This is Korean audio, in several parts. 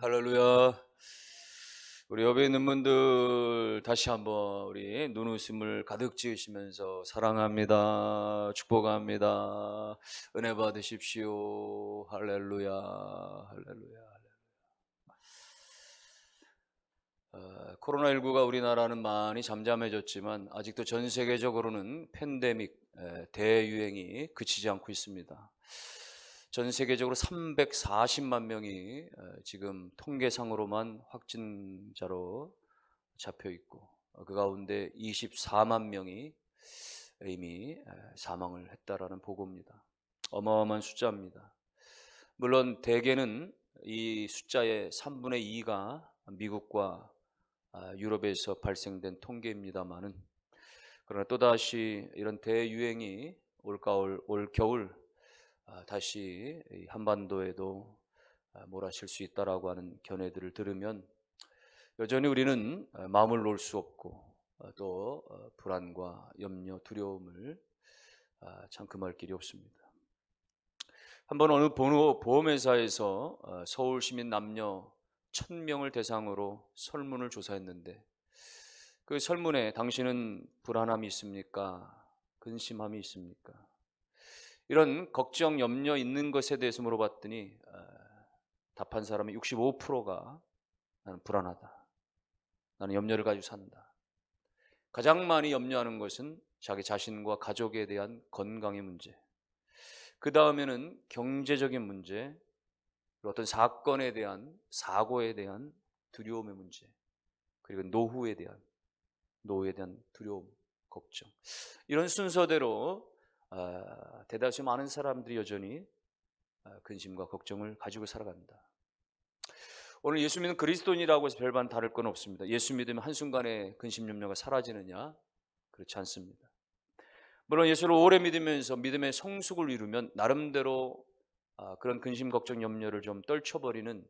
할렐루야. 우리 옆에 있는 분들 다시 한번 우리 눈웃음을 가득 지으시면서 사랑합니다. 축복합니다. 은혜 받으십시오. 할렐루야. 할렐루야. 코로나19가 우리나라는 많이 잠잠해졌지만 아직도 전 세계적으로는 팬데믹, 대유행이 그치지 않고 있습니다. 전 세계적으로 340만 명이 지금 통계상으로만 확진자로 잡혀 있고 그 가운데 24만 명이 이미 사망을 했다라는 보고입니다. 어마어마한 숫자입니다. 물론 대개는 이 숫자의 3분의 2가 미국과 유럽에서 발생된 통계입니다만은, 그러나 또다시 이런 대유행이 올 겨울 다시 한반도에도 몰아칠 수 있다라고 하는 견해들을 들으면 여전히 우리는 마음을 놓을 수 없고 또 불안과 염려, 두려움을 참 금할 길이 없습니다. 한번 어느 보험회사에서 서울 시민 남녀 1,000명을 대상으로 설문을 조사했는데, 그 설문에 당신은 불안함이 있습니까? 근심함이 있습니까? 이런 걱정, 염려 있는 것에 대해서 물어봤더니 답한 사람의 65%가 나는 불안하다, 나는 염려를 가지고 산다. 가장 많이 염려하는 것은 자기 자신과 가족에 대한 건강의 문제, 그 다음에는 경제적인 문제, 어떤 사건에 대한, 사고에 대한 두려움의 문제, 그리고 노후에 대한 두려움, 걱정. 이런 순서대로 대다수 많은 사람들이 여전히 근심과 걱정을 가지고 살아간다. 오늘 예수 믿는 그리스도인이라고 해서 별반 다를 건 없습니다. 예수 믿으면 한순간에 근심 염려가 사라지느냐? 그렇지 않습니다. 물론 예수를 오래 믿으면서 믿음의 성숙을 이루면 나름대로 그런 근심, 걱정, 염려를 좀 떨쳐버리는,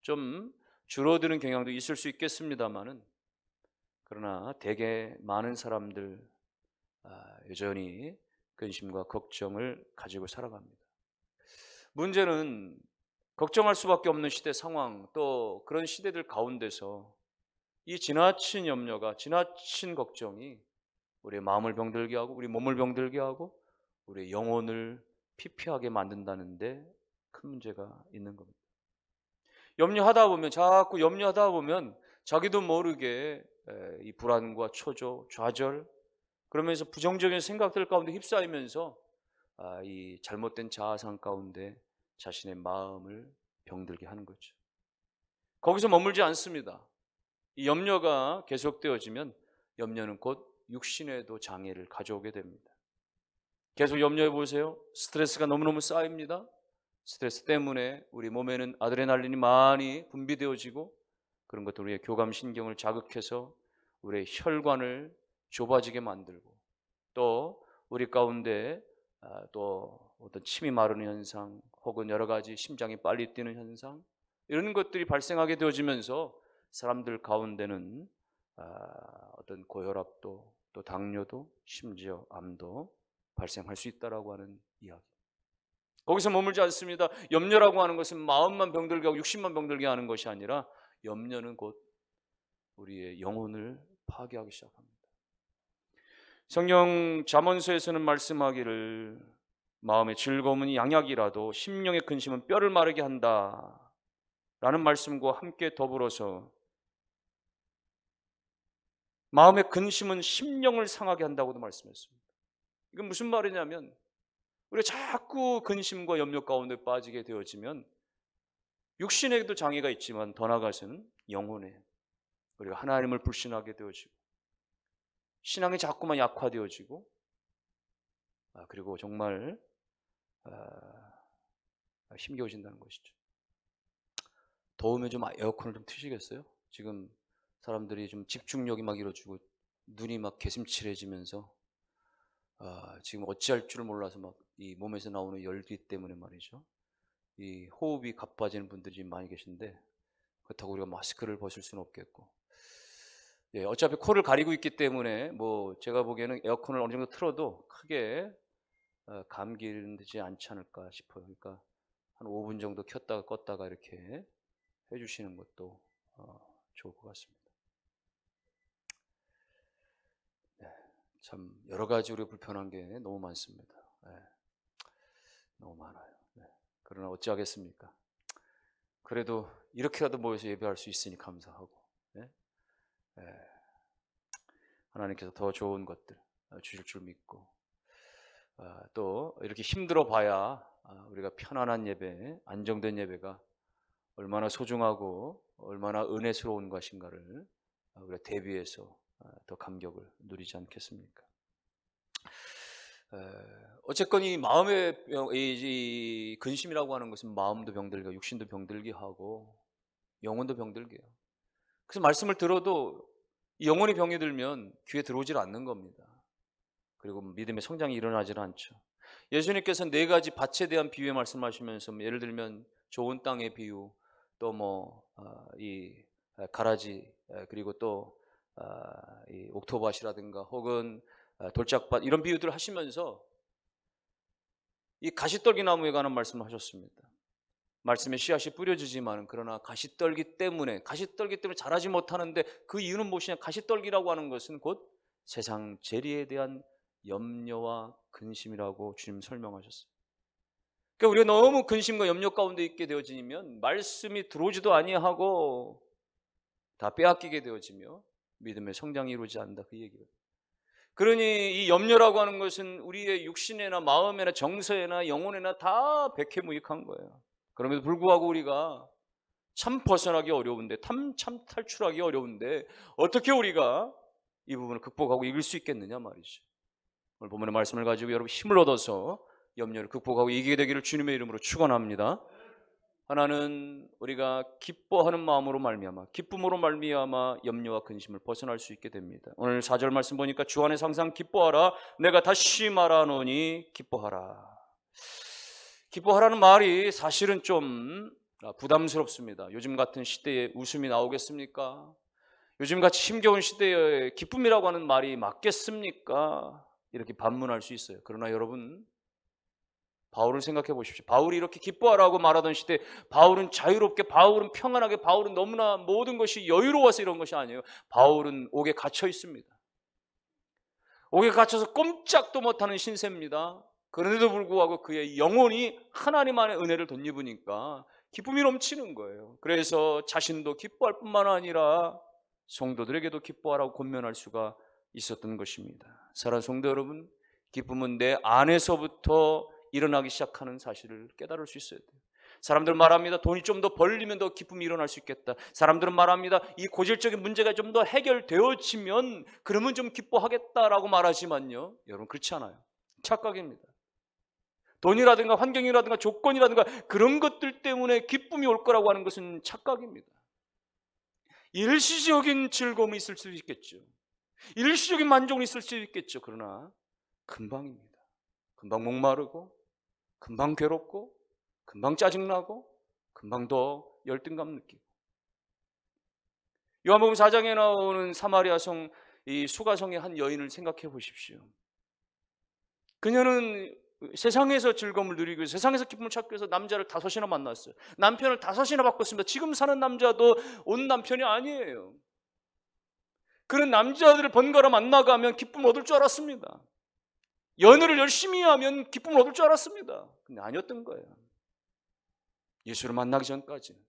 좀 줄어드는 경향도 있을 수 있겠습니다만은, 그러나 대개 많은 사람들 여전히 근심과 걱정을 가지고 살아갑니다. 문제는 걱정할 수밖에 없는 시대 상황, 또 그런 시대들 가운데서 이 지나친 염려가, 지나친 걱정이 우리의 마음을 병들게 하고 우리 몸을 병들게 하고 우리의 영혼을 피폐하게 만든다는데 큰 문제가 있는 겁니다. 염려하다 보면, 자꾸 염려하다 보면 자기도 모르게 이 불안과 초조, 좌절, 그러면서 부정적인 생각들 가운데 휩싸이면서 이 잘못된 자아상 가운데 자신의 마음을 병들게 하는 거죠. 거기서 머물지 않습니다. 이 염려가 계속되어지면 염려는 곧 육신에도 장애를 가져오게 됩니다. 계속 염려해 보세요. 스트레스가 너무너무 쌓입니다. 스트레스 때문에 우리 몸에는 아드레날린이 많이 분비되어지고, 그런 것도 우리의 교감신경을 자극해서 우리의 혈관을 좁아지게 만들고, 또 우리 가운데 또 어떤 침이 마르는 현상, 혹은 여러 가지 심장이 빨리 뛰는 현상, 이런 것들이 발생하게 되어지면서 사람들 가운데는 어떤 고혈압도, 또 당뇨도, 심지어 암도 발생할 수 있다라고 하는 이야기. 거기서 머물지 않습니다. 염려라고 하는 것은 마음만 병들게 하고 육신만 병들게 하는 것이 아니라, 염려는 곧 우리의 영혼을 파괴하기 시작합니다. 성경 잠언서에서는 말씀하기를 마음의 즐거움은 양약이라도 심령의 근심은 뼈를 마르게 한다 라는 말씀과 함께 더불어서, 마음의 근심은 심령을 상하게 한다고도 말씀했습니다. 이건 무슨 말이냐면, 우리가 자꾸 근심과 염려 가운데 빠지게 되어지면 육신에도 장애가 있지만 더 나아가서는 영혼에, 우리가 하나님을 불신하게 되어지고 신앙이 자꾸만 약화되어지고, 그리고 정말 힘겨워진다는 것이죠. 더우면 좀 에어컨을 좀 트시겠어요? 지금 사람들이 좀 집중력이 막 이루어지고 눈이 막 개슴츠레지면서 지금 어찌할 줄을 몰라서 막 이 몸에서 나오는 열기 때문에 말이죠, 이 호흡이 가빠지는 분들이 많이 계신데, 그렇다고 우리가 마스크를 벗을 수는 없겠고, 어차피 코를 가리고 있기 때문에 뭐 제가 보기에는 에어컨을 어느 정도 틀어도 크게 감기지 않지 않을까 싶어요. 그러니까 한 5분 정도 켰다가 껐다가 이렇게 해주시는 것도 좋을 것 같습니다. 네, 참 여러 가지 우리 불편한 게 너무 많습니다. 네, 너무 많아요. 네, 그러나 어찌하겠습니까? 그래도 이렇게라도 모여서 예배할 수 있으니 감사하고, 네? 네, 하나님께서 더 좋은 것들 주실 줄 믿고, 또 이렇게 힘들어 봐야 우리가 편안한 예배, 안정된 예배가 얼마나 소중하고 얼마나 은혜스러운 것인가를 우리가 대비해서 더 감격을 누리지 않겠습니까? 어쨌건 이 마음의 이 근심이라고 하는 것은 마음도 병들게, 육신도 병들게 하고 영혼도 병들게 해요. 그래서 말씀을 들어도 영혼이 병이 들면 귀에 들어오질 않는 겁니다. 그리고 믿음의 성장이 일어나질 않죠. 예수님께서 네 가지 밭에 대한 비유에 말씀하시면서 예를 들면 좋은 땅의 비유, 또 이 가라지, 그리고 또 이 옥토밭이라든가 혹은 돌짝밭, 이런 비유들을 하시면서 이 가시떨기 나무에 관한 말씀을 하셨습니다. 말씀에 씨앗이 뿌려지지만 그러나 가시떨기 때문에 자라지 못하는데, 그 이유는 무엇이냐? 가시떨기라고 하는 것은 곧 세상 재리에 대한 염려와 근심이라고 주님 설명하셨어요. 그러니까 우리가 너무 근심과 염려 가운데 있게 되어지면 말씀이 들어오지도 아니하고 다 빼앗기게 되어지며 믿음의 성장이 이루어지지 않는다, 그 얘기예요. 그러니 이 염려라고 하는 것은 우리의 육신에나 마음에나 정서에나 영혼에나 다 백해무익한 거예요. 그럼에도 불구하고 우리가 참 벗어나기 어려운데, 참 탈출하기 어려운데 어떻게 우리가 이 부분을 극복하고 이길 수 있겠느냐 말이죠. 오늘 본문의 말씀을 가지고 여러분 힘을 얻어서 염려를 극복하고 이기게 되기를 주님의 이름으로 축원합니다. 하나는 우리가 기뻐하는 마음으로 말미암아, 기쁨으로 말미암아 염려와 근심을 벗어날 수 있게 됩니다. 오늘 4절 말씀 보니까 주 안에서 항상 기뻐하라, 내가 다시 말하노니 기뻐하라. 기뻐하라는 말이 사실은 좀 부담스럽습니다. 요즘 같은 시대에 웃음이 나오겠습니까? 요즘같이 힘겨운 시대에 기쁨이라고 하는 말이 맞겠습니까? 이렇게 반문할 수 있어요. 그러나 여러분, 바울을 생각해 보십시오. 바울이 이렇게 기뻐하라고 말하던 시대, 바울은 자유롭게, 바울은 평안하게, 바울은 너무나 모든 것이 여유로워서 이런 것이 아니에요. 바울은 옥에 갇혀 있습니다. 옥에 갇혀서 꼼짝도 못하는 신세입니다. 그런데도 불구하고 그의 영혼이 하나님 안의 은혜를 덧입으니까 기쁨이 넘치는 거예요. 그래서 자신도 기뻐할 뿐만 아니라 성도들에게도 기뻐하라고 권면할 수가 있었던 것입니다. 사랑하는 성도 여러분, 기쁨은 내 안에서부터 일어나기 시작하는 사실을 깨달을 수 있어야 돼요. 사람들은 말합니다. 돈이 좀 더 벌리면 더 기쁨이 일어날 수 있겠다. 사람들은 말합니다. 이 고질적인 문제가 좀 더 해결되어지면 그러면 좀 기뻐하겠다라고 말하지만요, 여러분, 그렇지 않아요. 착각입니다. 돈이라든가 환경이라든가 조건이라든가 그런 것들 때문에 기쁨이 올 거라고 하는 것은 착각입니다. 일시적인 즐거움이 있을 수 있겠죠. 일시적인 만족은 있을 수 있겠죠. 그러나 금방입니다. 금방 목마르고, 금방 괴롭고, 금방 짜증나고, 금방 더 열등감 느끼고. 요한복음 4장에 나오는 사마리아성 이 수가성의 한 여인을 생각해 보십시오. 그녀는 세상에서 즐거움을 누리고 세상에서 기쁨을 찾기 위해서 남자를 5이나 만났어요. 남편을 5이나 바꿨습니다. 지금 사는 남자도 온 남편이 아니에요. 그런 남자들을 번갈아 만나가면 기쁨을 얻을 줄 알았습니다. 연애를 열심히 하면 기쁨을 얻을 줄 알았습니다. 근데 아니었던 거예요. 예수를 만나기 전까지는.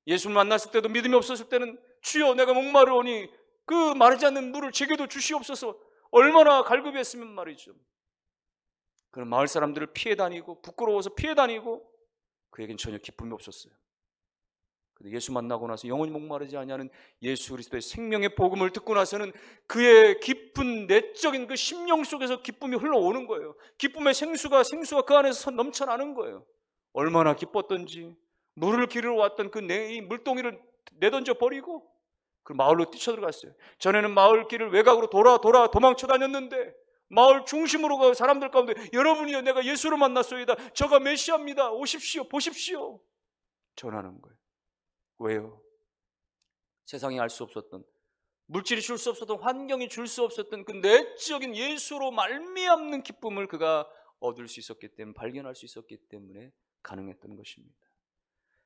예수를 만났을 때도 믿음이 없었을 때는 주여 내가 목마르오니 그 마르지 않는 물을 제게도 주시옵소서, 얼마나 갈급했으면 말이죠. 그런 마을 사람들을 피해 다니고 부끄러워서 피해 다니고 그에겐 전혀 기쁨이 없었어요. 그런데 예수 만나고 나서 영원히 목마르지 아니하는 예수 그리스도의 생명의 복음을 듣고 나서는 그의 깊은 내적인 그 심령 속에서 기쁨이 흘러오는 거예요. 기쁨의 생수가 그 안에서 넘쳐나는 거예요. 얼마나 기뻤던지 물을 기르러 왔던 그 이 물동이를 내던져 버리고 그 마을로 뛰쳐들어갔어요. 전에는 마을 길을 외곽으로 도망쳐 다녔는데 마을 중심으로 가 사람들 가운데 여러분이요 내가 예수를 만났소이다, 저가 메시아입니다, 오십시오 보십시오 전하는 거예요. 왜요? 세상이 알 수 없었던, 물질이 줄 수 없었던, 환경이 줄 수 없었던 그 내적인 예수로 말미암는 기쁨을 그가 얻을 수 있었기 때문에, 발견할 수 있었기 때문에 가능했던 것입니다.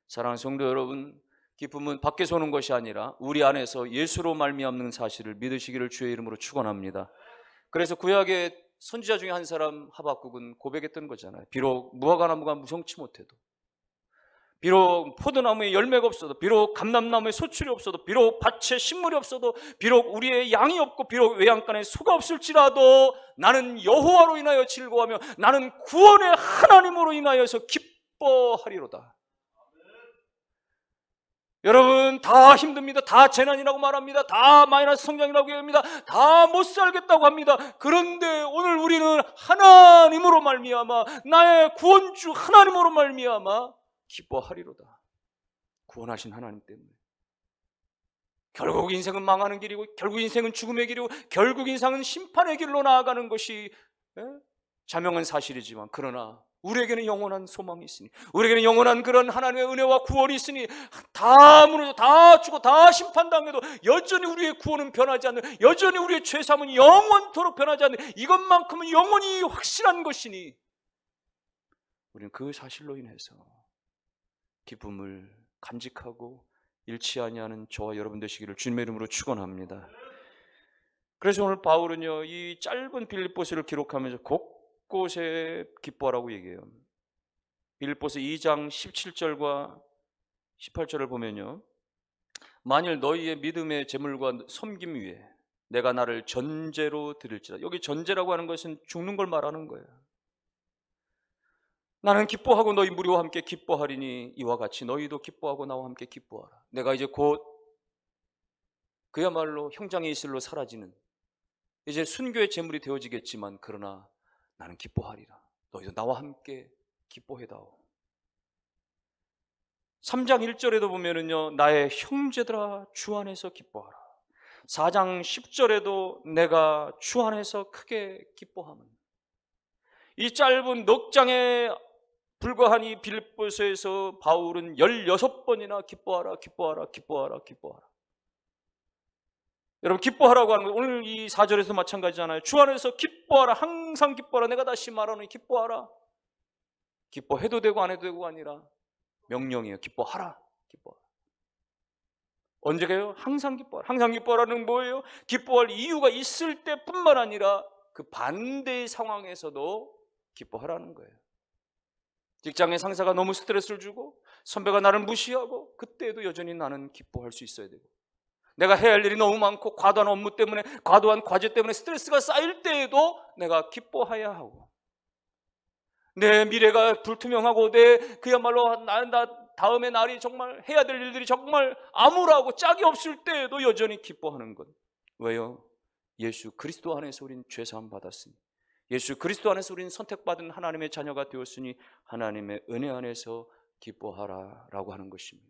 사랑하는 성도 여러분, 기쁨은 밖에서 오는 것이 아니라 우리 안에서 예수로 말미암는 사실을 믿으시기를 주의 이름으로 축원합니다. 그래서 구약의 선지자 중에 한 사람 하박국은 고백했던 거잖아요. 비록 무화과나무가 무성치 못해도, 비록 포도나무에 열매가 없어도, 비록 감람나무에 소출이 없어도, 비록 밭에 식물이 없어도, 비록 우리의 양이 없고, 비록 외양간에 소가 없을지라도 나는 여호와로 인하여 즐거워하며 나는 구원의 하나님으로 인하여서 기뻐하리로다. 여러분, 다 힘듭니다. 다 재난이라고 말합니다. 다 마이너스 성장이라고 얘기합니다. 다 못 살겠다고 합니다. 그런데 오늘 우리는 하나님으로 말미암아, 나의 구원주 하나님으로 말미암아 기뻐하리로다. 구원하신 하나님 때문에. 결국 인생은 망하는 길이고, 결국 인생은 죽음의 길이고, 결국 인생은 심판의 길로 나아가는 것이 자명한 사실이지만, 그러나 우리에게는 영원한 소망이 있으니, 우리에게는 영원한 그런 하나님의 은혜와 구원이 있으니, 다 무너져, 다 죽어, 다 심판당해도 여전히 우리의 구원은 변하지 않는, 여전히 우리의 죄사함은 영원토록 변하지 않는, 이것만큼은 영원히 확실한 것이니 우리는 그 사실로 인해서 기쁨을 간직하고 잃지 아니하는 저와 여러분 되시기를 주님의 이름으로 축원합니다. 그래서 오늘 바울은요, 이 짧은 빌립보서를 기록하면서 곳곳에 기뻐하라고 얘기해요. 빌립보서 2장 17절과 18절을 보면요, 만일 너희의 믿음의 재물과 섬김 위에 내가 나를 전제로 드릴지라. 여기 전제라고 하는 것은 죽는 걸 말하는 거예요. 나는 기뻐하고 너희 무리와 함께 기뻐하리니 이와 같이 너희도 기뻐하고 나와 함께 기뻐하라. 내가 이제 곧 그야말로 형장의 이슬로 사라지는, 이제 순교의 제물이 되어지겠지만, 그러나 나는 기뻐하리라. 너희도 나와 함께 기뻐해다오. 3장 1절에도 보면은요, 나의 형제들아 주 안에서 기뻐하라. 4장 10절에도 내가 주 안에서 크게 기뻐함은. 이 짧은 넉 장에 불과한 이 빌립보서에서 바울은 16번이나 기뻐하라, 기뻐하라, 기뻐하라, 기뻐하라. 여러분, 기뻐하라고 하는 건 오늘 이 4절에서 마찬가지잖아요. 주 안에서 기뻐하라, 항상 기뻐하라. 내가 다시 말하노니 기뻐하라. 기뻐해도 되고 안 해도 되고가 아니라 명령이에요. 기뻐하라, 기뻐하라. 언제 가요? 항상 기뻐하라. 항상 기뻐하라는 뭐예요? 기뻐할 이유가 있을 때뿐만 아니라 그 반대의 상황에서도 기뻐하라는 거예요. 직장의 상사가 너무 스트레스를 주고 선배가 나를 무시하고, 그때에도 여전히 나는 기뻐할 수 있어야 되고, 내가 해야 할 일이 너무 많고 과도한 업무 때문에, 과도한 과제 때문에 스트레스가 쌓일 때에도 내가 기뻐해야 하고, 내 미래가 불투명하고 내 그야말로 나 다음의 날이 정말 해야 될 일들이 정말 암울하고 짝이 없을 때에도 여전히 기뻐하는 것. 왜요? 예수 그리스도 안에서 우린 죄사함 받았으니, 예수 그리스도 안에서 우리는 선택받은 하나님의 자녀가 되었으니 하나님의 은혜 안에서 기뻐하라라고 하는 것입니다.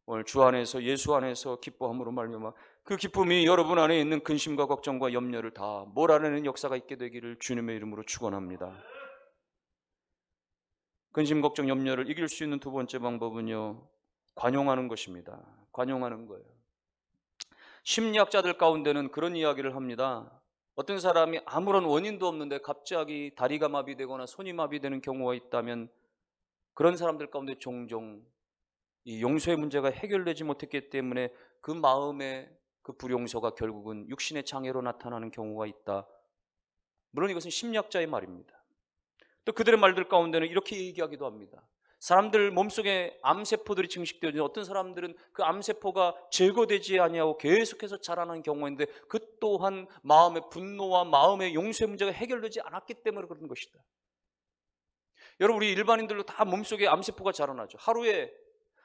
오늘 주 안에서, 예수 안에서 기뻐함으로 말미암아 그 기쁨이 여러분 안에 있는 근심과 걱정과 염려를 다 몰아내는 역사가 있게 되기를 주님의 이름으로 축원합니다. 근심, 걱정, 염려를 이길 수 있는 두 번째 방법은요, 관용하는 것입니다. 관용하는 거예요. 심리학자들 가운데는 그런 이야기를 합니다. 어떤 사람이 아무런 원인도 없는데 갑자기 다리가 마비되거나 손이 마비되는 경우가 있다면, 그런 사람들 가운데 종종 이 용서의 문제가 해결되지 못했기 때문에 그 마음의 그 불용서가 결국은 육신의 장애로 나타나는 경우가 있다. 물론 이것은 심리학자의 말입니다. 또 그들의 말들 가운데는 이렇게 얘기하기도 합니다. 사람들 몸속에 암세포들이 증식되어지는, 어떤 사람들은 그 암세포가 제거되지 아니하고 계속해서 자라나는 경우인데, 그 또한 마음의 분노와 마음의 용서의 문제가 해결되지 않았기 때문에 그런 것이다. 여러분, 우리 일반인들도 다 몸속에 암세포가 자라나죠. 하루에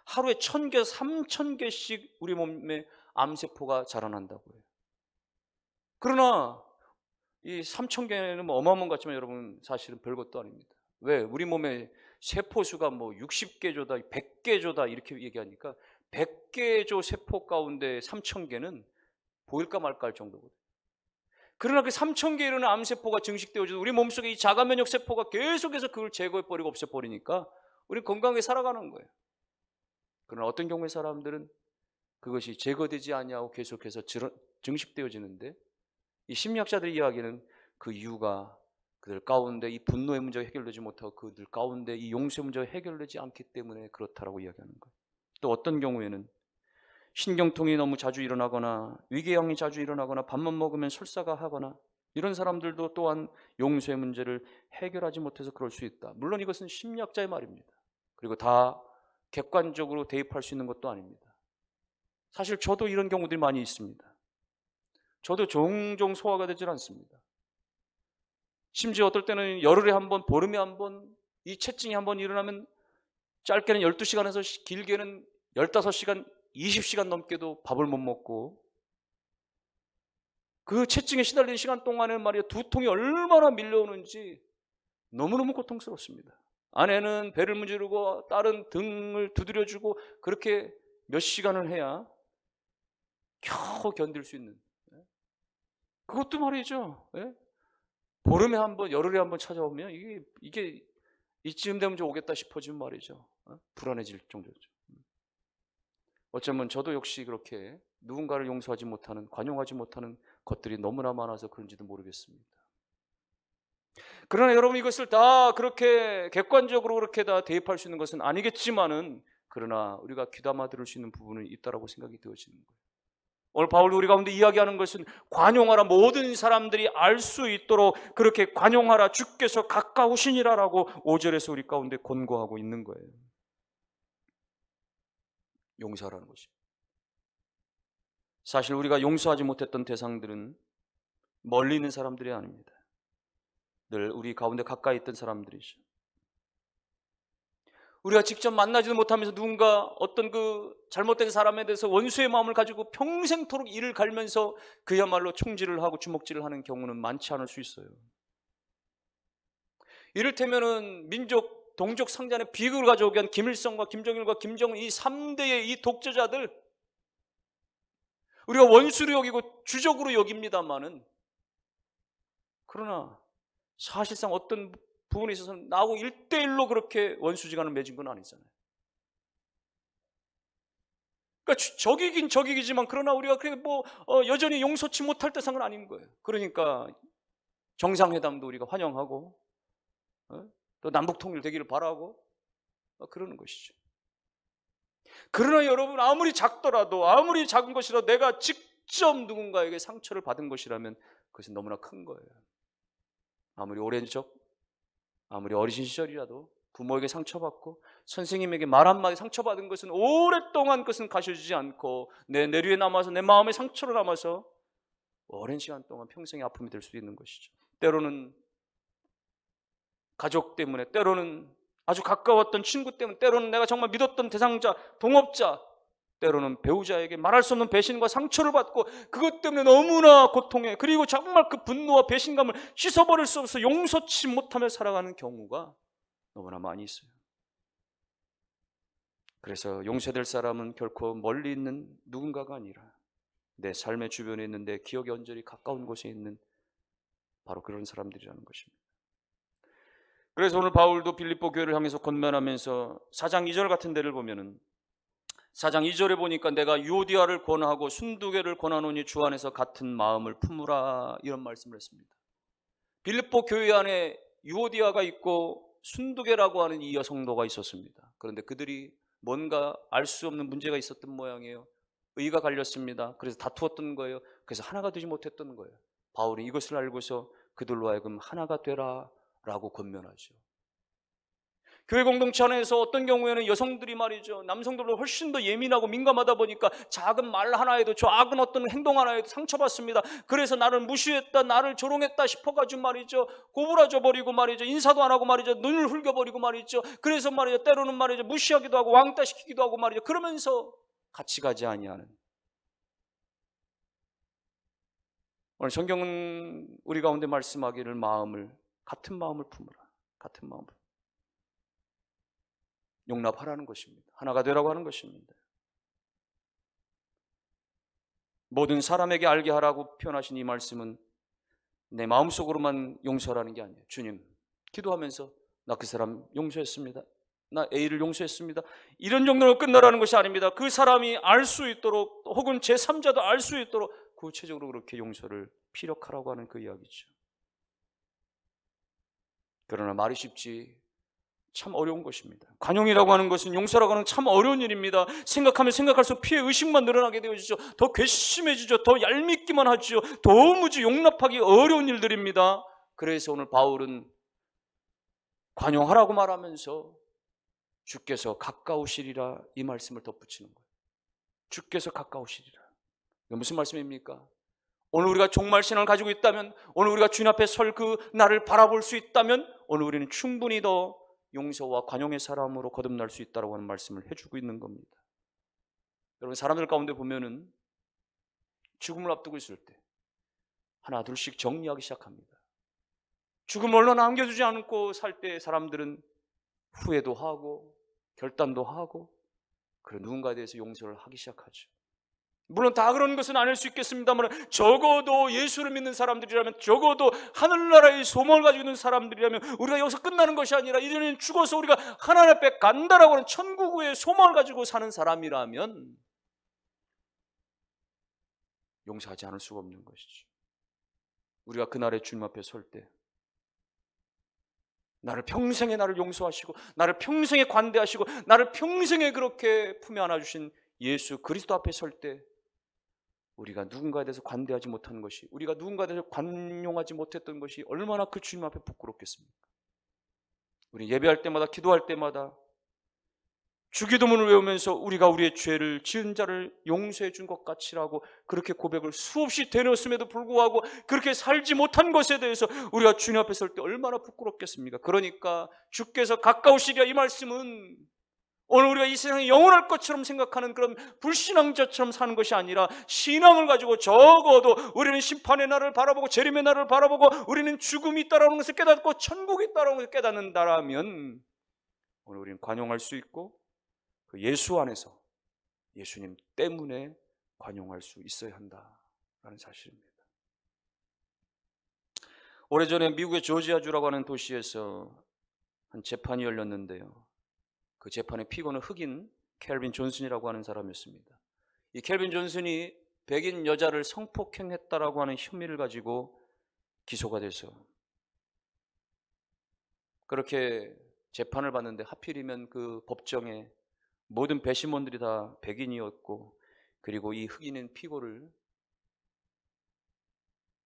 1000개, 3000개씩 우리 몸에 암세포가 자라난다고 해요. 그러나 이 3000개는 뭐 어마어마한 것 같지만 여러분, 사실은 별것도 아닙니다. 왜? 우리 몸에 세포수가 뭐 60개조다, 100개조다 이렇게 얘기하니까 100개조 세포 가운데 3000개는 보일까 말까 할 정도거든요. 그러나 그 3000개에 이르는 암세포가 증식되어져도 우리 몸속에 이 자가면역 세포가 계속해서 그걸 제거해버리고 없애버리니까 우리 건강하게 살아가는 거예요. 그러나 어떤 경우의 사람들은 그것이 제거되지 아니하고 계속해서 증식되어지는데, 이 심리학자들의 이야기는 그 이유가 그들 가운데 이 분노의 문제가 해결되지 못하고 그들 가운데 이 용서의 문제가 해결되지 않기 때문에 그렇다라고 이야기하는 거예요. 또 어떤 경우에는 신경통이 너무 자주 일어나거나 위궤양이 자주 일어나거나 밥만 먹으면 설사가 하거나 이런 사람들도 또한 용서의 문제를 해결하지 못해서 그럴 수 있다. 물론 이것은 심리학자의 말입니다. 그리고 다 객관적으로 대입할 수 있는 것도 아닙니다. 사실 저도 이런 경우들이 많이 있습니다. 저도 종종 소화가 되질 않습니다. 심지어 어떨 때는 열흘에 한 번, 보름에 한 번, 이 체증이 한 번 일어나면 짧게는 12시간에서 길게는 15시간, 20시간 넘게도 밥을 못 먹고 그 체증에 시달리는 시간 동안에 말이야 두통이 얼마나 밀려오는지 너무너무 고통스럽습니다. 아내는 배를 문지르고 딸은 등을 두드려주고 그렇게 몇 시간을 해야 겨우 견딜 수 있는, 그것도 말이죠. 보름에 한 번, 열흘에 한 번 찾아오면 이게 이쯤 되면 좀 오겠다 싶어지면 말이죠. 불안해질 정도죠. 어쩌면 저도 역시 그렇게 누군가를 용서하지 못하는, 관용하지 못하는 것들이 너무나 많아서 그런지도 모르겠습니다. 그러나 여러분 이것을 다 그렇게 객관적으로 그렇게 다 대입할 수 있는 것은 아니겠지만은 그러나 우리가 귀담아 들을 수 있는 부분은 있다라고 생각이 되어지는 거예요. 오늘 바울이 우리 가운데 이야기하는 것은 관용하라, 모든 사람들이 알 수 있도록 그렇게 관용하라, 주께서 가까우시니라라고 5절에서 우리 가운데 권고하고 있는 거예요. 용서하라는 것이. 사실 우리가 용서하지 못했던 대상들은 멀리 있는 사람들이 아닙니다. 늘 우리 가운데 가까이 있던 사람들이죠. 우리가 직접 만나지도 못하면서 누군가 어떤 그 잘못된 사람에 대해서 원수의 마음을 가지고 평생토록 이를 갈면서 그야말로 총질을 하고 주먹질을 하는 경우는 많지 않을 수 있어요. 이를테면은 민족 동족 상잔의 비극을 가져오게 한 김일성과 김정일과 김정은 이 3대의 이 독재자들, 우리가 원수로 여기고 주적으로 여깁니다만은 그러나 사실상 어떤 부분에 있어서는 나하고 1대1로 그렇게 원수지간을 맺은 건 아니잖아요. 그러니까 적이긴 적이지만 그러나 우리가 여전히 용서치 못할 대상은 아닌 거예요. 그러니까 정상회담도 우리가 환영하고 또 남북통일 되기를 바라고 그러는 것이죠. 그러나 여러분 아무리 작더라도, 아무리 작은 것이라도 내가 직접 누군가에게 상처를 받은 것이라면 그것은 너무나 큰 거예요. 아무리 오랜 적, 아무리 어리신 시절이라도 부모에게 상처받고 선생님에게 말 한마디 상처받은 것은 오랫동안 그것은 가셔지지 않고 내 내류에 남아서 내 마음에 상처로 남아서 오랜 시간 동안 평생의 아픔이 될 수 있는 것이죠. 때로는 가족 때문에, 때로는 아주 가까웠던 친구 때문에, 때로는 내가 정말 믿었던 대상자, 동업자, 때로는 배우자에게 말할 수 없는 배신과 상처를 받고 그것 때문에 너무나 고통해, 그리고 정말 그 분노와 배신감을 씻어버릴 수 없어서 용서치 못하며 살아가는 경우가 너무나 많이 있어요. 그래서 용서될 사람은 결코 멀리 있는 누군가가 아니라 내 삶의 주변에 있는, 내 기억의 언저리 가까운 곳에 있는 바로 그런 사람들이라는 것입니다. 그래서 오늘 바울도 빌립보 교회를 향해서 권면하면서 4장 2절 같은 데를 보면은 4장 2절에 보니까 내가 유오디아를 권하고 순두개를 권하노니 주 안에서 같은 마음을 품으라, 이런 말씀을 했습니다. 빌립보 교회 안에 유오디아가 있고 순두개라고 하는 이 여성도가 있었습니다. 그런데 그들이 뭔가 알 수 없는 문제가 있었던 모양이에요. 의가 갈렸습니다. 그래서 다투었던 거예요. 그래서 하나가 되지 못했던 거예요. 바울이 이것을 알고서 그들로 하여금 하나가 되라 라고 권면하죠. 교회 공동체 안에서 어떤 경우에는 여성들이 말이죠, 남성들보다 훨씬 더 예민하고 민감하다 보니까 작은 말 하나에도, 작은 어떤 행동 하나에도 상처받습니다. 그래서 나를 무시했다, 나를 조롱했다 싶어가지고 말이죠, 고부라져 버리고 말이죠, 인사도 안 하고 말이죠, 눈을 흘겨버리고 말이죠. 그래서 말이죠, 때로는 말이죠, 무시하기도 하고 왕따시키기도 하고 말이죠. 그러면서 같이 가지 아니하는. 오늘 성경은 우리 가운데 말씀하기를 같은 마음을 품으라, 같은 마음을 용납하라는 것입니다. 하나가 되라고 하는 것입니다. 모든 사람에게 알게 하라고 표현하신 이 말씀은 내 마음속으로만 용서하라는 게 아니에요. 주님, 기도하면서 나 그 사람 용서했습니다, 나 A를 용서했습니다, 이런 정도로 끝나라는 것이 아닙니다. 그 사람이 알 수 있도록, 혹은 제3자도 알 수 있도록 구체적으로 그렇게 용서를 피력하라고 하는 그 이야기죠. 그러나 말이 쉽지 참 어려운 것입니다. 관용이라고 하는 것은, 용서라고 하는 참 어려운 일입니다. 생각하면 생각할수록 피해 의식만 늘어나게 되어지죠. 더 괘씸해지죠. 더 얄밉기만 하죠. 도무지 용납하기 어려운 일들입니다. 그래서 오늘 바울은 관용하라고 말하면서 주께서 가까우시리라 이 말씀을 덧붙이는 거예요. 주께서 가까우시리라. 이게 무슨 말씀입니까? 오늘 우리가 종말신앙을 가지고 있다면, 오늘 우리가 주님 앞에 설 그 날을 바라볼 수 있다면, 오늘 우리는 충분히 더 용서와 관용의 사람으로 거듭날 수 있다고 하는 말씀을 해주고 있는 겁니다. 여러분, 사람들 가운데 보면은 죽음을 앞두고 있을 때 하나 둘씩 정리하기 시작합니다. 죽음을 얼른 남겨두지 않고 살 때 사람들은 후회도 하고 결단도 하고 그런 누군가에 대해서 용서를 하기 시작하죠. 물론 다 그런 것은 아닐 수 있겠습니다만, 적어도 예수를 믿는 사람들이라면, 적어도 하늘나라의 소망을 가지고 있는 사람들이라면, 우리가 여기서 끝나는 것이 아니라 이제는 죽어서 우리가 하나님 앞에 간다라고 하는 천국의 소망을 가지고 사는 사람이라면 용서하지 않을 수가 없는 것이죠. 우리가 그날에 주님 앞에 설 때 나를 평생에 나를 용서하시고 나를 평생에 관대하시고 나를 평생에 그렇게 품에 안아주신 예수 그리스도 앞에 설 때, 우리가 누군가에 대해서 관대하지 못한 것이, 우리가 누군가에 대해서 관용하지 못했던 것이 얼마나 그 주님 앞에 부끄럽겠습니까? 우리 예배할 때마다, 기도할 때마다 주기도문을 외우면서 우리가 우리의 죄를 지은 자를 용서해 준 것 같이라고 그렇게 고백을 수없이 되뇌었음에도 불구하고 그렇게 살지 못한 것에 대해서 우리가 주님 앞에 설 때 얼마나 부끄럽겠습니까? 그러니까 주께서 가까우시리라 이 말씀은 오늘 우리가 이 세상에 영원할 것처럼 생각하는 그런 불신앙자처럼 사는 것이 아니라, 신앙을 가지고 적어도 우리는 심판의 날을 바라보고 재림의 날을 바라보고 우리는 죽음이 있다라는 것을 깨닫고 천국이 있다라는 것을 깨닫는다라면 오늘 우리는 관용할 수 있고 그 예수 안에서 예수님 때문에 관용할 수 있어야 한다라는 사실입니다. 오래전에 미국의 조지아주라고 하는 도시에서 한 재판이 열렸는데요. 그 재판의 피고는 흑인 켈빈 존슨이라고 하는 사람이었습니다. 이 켈빈 존슨이 백인 여자를 성폭행했다라고 하는 혐의를 가지고 기소가 돼서 그렇게 재판을 받는데, 하필이면 그 법정에 모든 배심원들이 다 백인이었고, 그리고 이 흑인인 피고를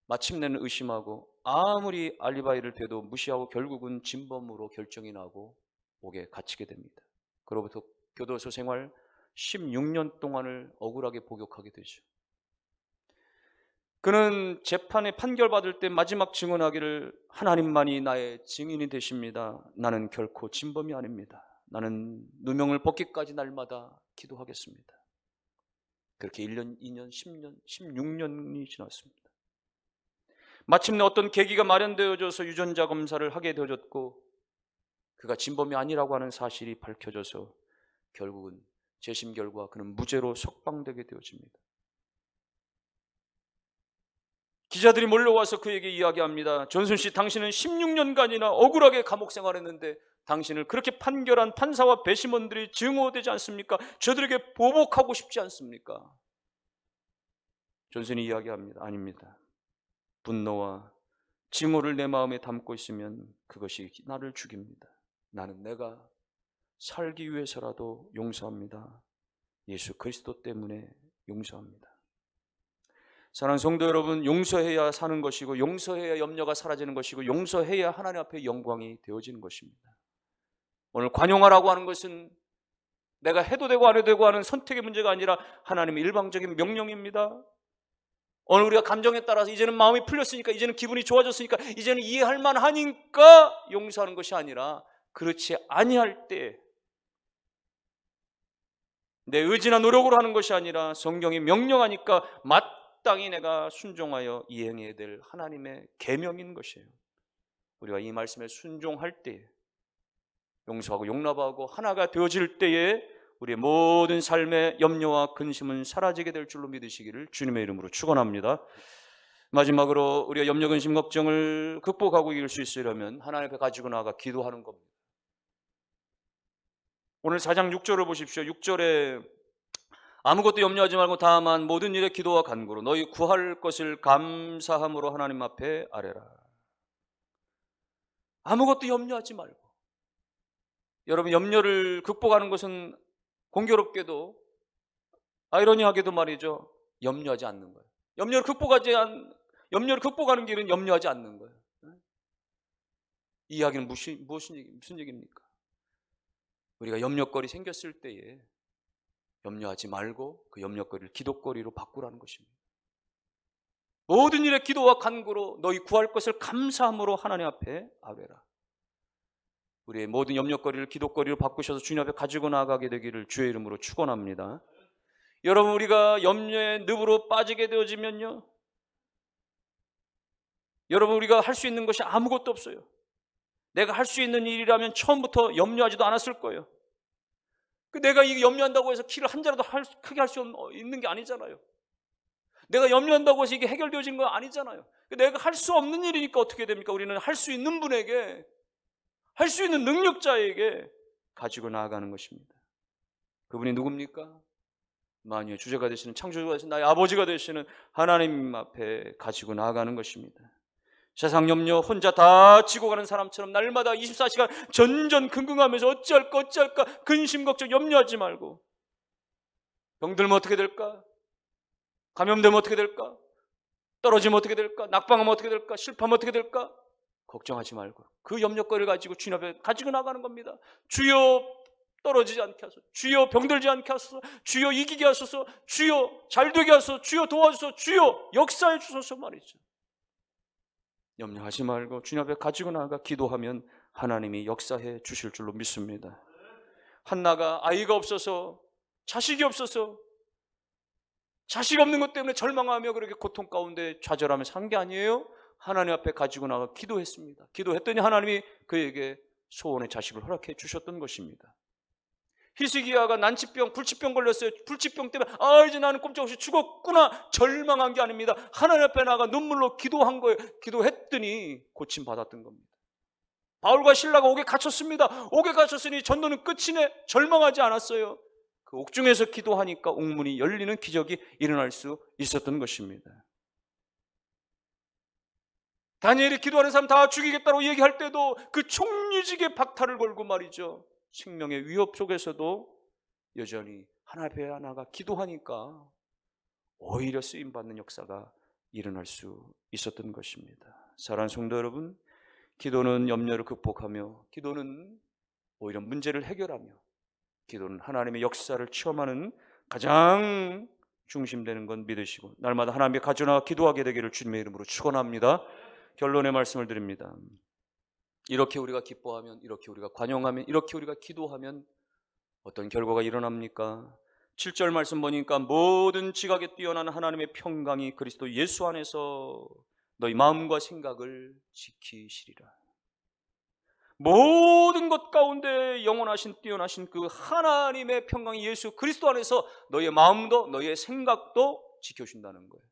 마침내는 의심하고 아무리 알리바이를 대도 무시하고 결국은 진범으로 결정이 나고 옥에 갇히게 됩니다. 그로부터 교도소 생활 16년 동안을 억울하게 복역하게 되죠. 그는 재판에 판결받을 때 마지막 증언하기를, 하나님만이 나의 증인이 되십니다. 나는 결코 진범이 아닙니다. 나는 누명을 벗기까지 날마다 기도하겠습니다. 그렇게 1년, 2년, 10년, 16년이 지났습니다. 마침내 어떤 계기가 마련되어져서 유전자 검사를 하게 되어졌고, 그가 진범이 아니라고 하는 사실이 밝혀져서 결국은 재심 결과 그는 무죄로 석방되게 되어집니다. 기자들이 몰려와서 그에게 이야기합니다. 존슨 씨, 당신은 16년간이나 억울하게 감옥 생활했는데 당신을 그렇게 판결한 판사와 배심원들이 증오되지 않습니까? 저들에게 보복하고 싶지 않습니까? 존슨이 이야기합니다. 아닙니다. 분노와 증오를 내 마음에 담고 있으면 그것이 나를 죽입니다. 나는 내가 살기 위해서라도 용서합니다. 예수 그리스도 때문에 용서합니다. 사랑하는 성도 여러분, 용서해야 사는 것이고, 용서해야 염려가 사라지는 것이고, 용서해야 하나님 앞에 영광이 되어지는 것입니다. 오늘 관용하라고 하는 것은 내가 해도 되고 안 해도 되고 하는 선택의 문제가 아니라 하나님의 일방적인 명령입니다. 오늘 우리가 감정에 따라서 이제는 마음이 풀렸으니까, 이제는 기분이 좋아졌으니까, 이제는 이해할 만하니까 용서하는 것이 아니라, 그렇지 아니할 때 내 의지나 노력으로 하는 것이 아니라 성경이 명령하니까 마땅히 내가 순종하여 이행해야 될 하나님의 계명인 것이에요. 우리가 이 말씀에 순종할 때, 용서하고 용납하고 하나가 되어질 때에 우리의 모든 삶의 염려와 근심은 사라지게 될 줄로 믿으시기를 주님의 이름으로 축원합니다. 마지막으로 우리가 염려, 근심, 걱정을 극복하고 이길 수 있으려면 하나님 앞에 가지고 나아가 기도하는 겁니다. 오늘 4장 6절을 보십시오. 6절에 아무것도 염려하지 말고 다만 모든 일에 기도와 간구로 너희 구할 것을 감사함으로 하나님 앞에 아뢰라. 아무것도 염려하지 말고 여러분, 염려를 극복하는 것은 공교롭게도, 아이러니하게도 말이죠, 염려하지 않는 거예요. 염려를 극복하는 길은 염려하지 않는 거예요. 이 이야기는 무슨 얘기입니까? 우리가 염려거리 생겼을 때에 염려하지 말고 그 염려거리를 기도거리로 바꾸라는 것입니다. 모든 일에 기도와 간구로 너희 구할 것을 감사함으로 하나님 앞에 아뢰라. 우리의 모든 염려거리를 기도거리로 바꾸셔서 주님 앞에 가지고 나아가게 되기를 주의 이름으로 축원합니다. 여러분, 우리가 염려의 늪으로 빠지게 되어지면요, 여러분, 우리가 할 수 있는 것이 아무것도 없어요. 내가 할 수 있는 일이라면 처음부터 염려하지도 않았을 거예요. 내가 이게 염려한다고 해서 키를 한 자라도 크게 할 수 있는 게 아니잖아요. 내가 염려한다고 해서 이게 해결되어진 건 아니잖아요. 내가 할 수 없는 일이니까 어떻게 됩니까? 우리는 할 수 있는 분에게, 할 수 있는 능력자에게 가지고 나아가는 것입니다. 그분이 누굽니까? 만유의 주제가 되시는, 창조주가 되시는 나의 아버지가 되시는 하나님 앞에 가지고 나아가는 것입니다. 세상 염려 혼자 다 지고 가는 사람처럼 날마다 24시간 전전긍긍하면서 어찌할까 근심 걱정 염려하지 말고, 병들면 어떻게 될까? 감염되면 어떻게 될까? 떨어지면 어떻게 될까? 낙방하면 어떻게 될까? 실패하면 어떻게 될까? 걱정하지 말고 그 염려거리를 가지고 주님 앞에 가지고 나가는 겁니다. 주여 떨어지지 않게 하소서, 주여 병들지 않게 하소서, 주여 이기게 하소서, 주여 잘되게 하소서, 주여 도와주소서, 주여 역사해 주소서 말이죠. 염려하지 말고 주님 앞에 가지고 나가 기도하면 하나님이 역사해 주실 줄로 믿습니다. 한나가 아이가 없어서, 자식이 없어서, 자식 없는 것 때문에 절망하며 그렇게 고통 가운데 좌절하며 산 게 아니에요. 하나님 앞에 가지고 나가 기도했습니다. 기도했더니 하나님이 그에게 소원의 자식을 허락해 주셨던 것입니다. 히스기야가 난치병, 불치병 걸렸어요. 불치병 때문에 이제 나는 꼼짝없이 죽었구나 절망한 게 아닙니다. 하나님 앞에 나가 눈물로 기도한 거예요. 기도했더니 고침 받았던 겁니다. 바울과 실라가 옥에 갇혔습니다. 옥에 갇혔으니 전도는 끝이네. 절망하지 않았어요. 그 옥중에서 기도하니까 옥문이 열리는 기적이 일어날 수 있었던 것입니다. 다니엘이 기도하는 사람 다 죽이겠다고 얘기할 때도 그 총리직의 박탈을 걸고 말이죠, 생명의 위협 속에서도 여전히 하나님 앞에 나가 기도하니까 오히려 쓰임받는 역사가 일어날 수 있었던 것입니다. 사랑하는 성도 여러분, 기도는 염려를 극복하며, 기도는 오히려 문제를 해결하며, 기도는 하나님의 역사를 체험하는 가장 중심되는 건 믿으시고 날마다 하나님께 가져나 기도하게 되기를 주님의 이름으로 축원합니다. 결론의 말씀을 드립니다. 이렇게 우리가 기뻐하면, 이렇게 우리가 관용하면, 이렇게 우리가 기도하면 어떤 결과가 일어납니까? 7절 말씀 보니까 모든 지각에 뛰어난 하나님의 평강이 그리스도 예수 안에서 너희 마음과 생각을 지키시리라. 모든 것 가운데 영원하신 뛰어나신 그 하나님의 평강이 예수 그리스도 안에서 너희의 마음도 너희의 생각도 지켜준다는 거예요.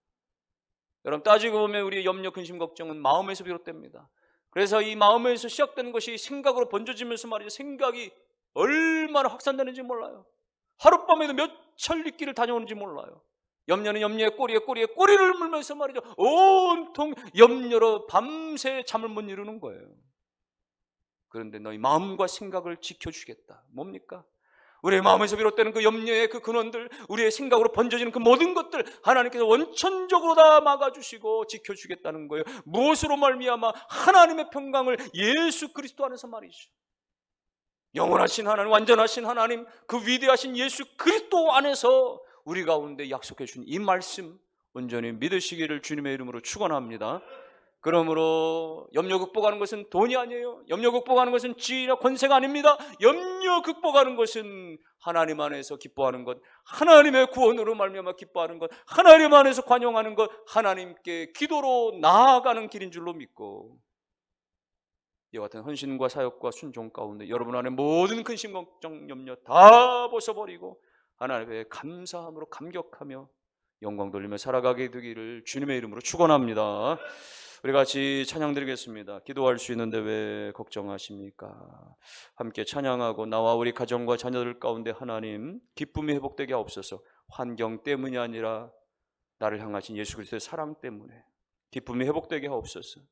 여러분, 따지고 보면 우리의 염려, 근심, 걱정은 마음에서 비롯됩니다. 그래서 이 마음에서 시작되는 것이 생각으로 번져지면서 말이죠, 생각이 얼마나 확산되는지 몰라요. 하룻밤에도 몇 천리길을 다녀오는지 몰라요. 염려는 염려의 꼬리에 꼬리를 물면서 말이죠, 온통 염려로 밤새 잠을 못 이루는 거예요. 그런데 너희 마음과 생각을 지켜주겠다. 뭡니까? 우리의 마음에서 비롯되는 그 염려의 그 근원들, 우리의 생각으로 번져지는 그 모든 것들 하나님께서 원천적으로 다 막아주시고 지켜주겠다는 거예요. 무엇으로 말미암아? 하나님의 평강을 예수 그리스도 안에서 말이죠. 영원하신 하나님, 완전하신 하나님, 그 위대하신 예수 그리스도 안에서 우리 가운데 약속해 주신 이 말씀 온전히 믿으시기를 주님의 이름으로 축원합니다. 그러므로 염려 극복하는 것은 돈이 아니에요. 염려 극복하는 것은 지위나 권세가 아닙니다. 염려 극복하는 것은 하나님 안에서 기뻐하는 것, 하나님의 구원으로 말미암아 기뻐하는 것, 하나님 안에서 관용하는 것, 하나님께 기도로 나아가는 길인 줄로 믿고, 이와 같은 헌신과 사역과 순종 가운데 여러분 안에 모든 근심, 걱정, 염려 다 벗어버리고 하나님께 감사함으로 감격하며 영광 돌리며 살아가게 되기를 주님의 이름으로 축원합니다. 우리 같이 찬양 드리겠습니다. 기도할 수 있는데 왜 걱정하십니까? 함께 찬양하고 나와 우리 가정과 자녀들 가운데 하나님 기쁨이 회복되게 하옵소서. 환경 때문이 아니라 나를 향하신 예수 그리스도의 사랑 때문에 기쁨이 회복되게 하옵소서.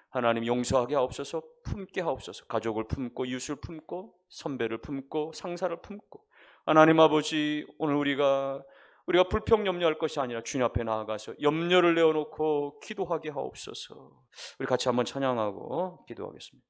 하나님 용서하게 하옵소서, 품게 하옵소서. 가족을 품고 이웃을 품고 선배를 품고 상사를 품고 하나님 아버지, 오늘 우리가 불평 염려할 것이 아니라 주님 앞에 나아가서 염려를 내어놓고 기도하게 하옵소서. 우리 같이 한번 찬양하고 기도하겠습니다.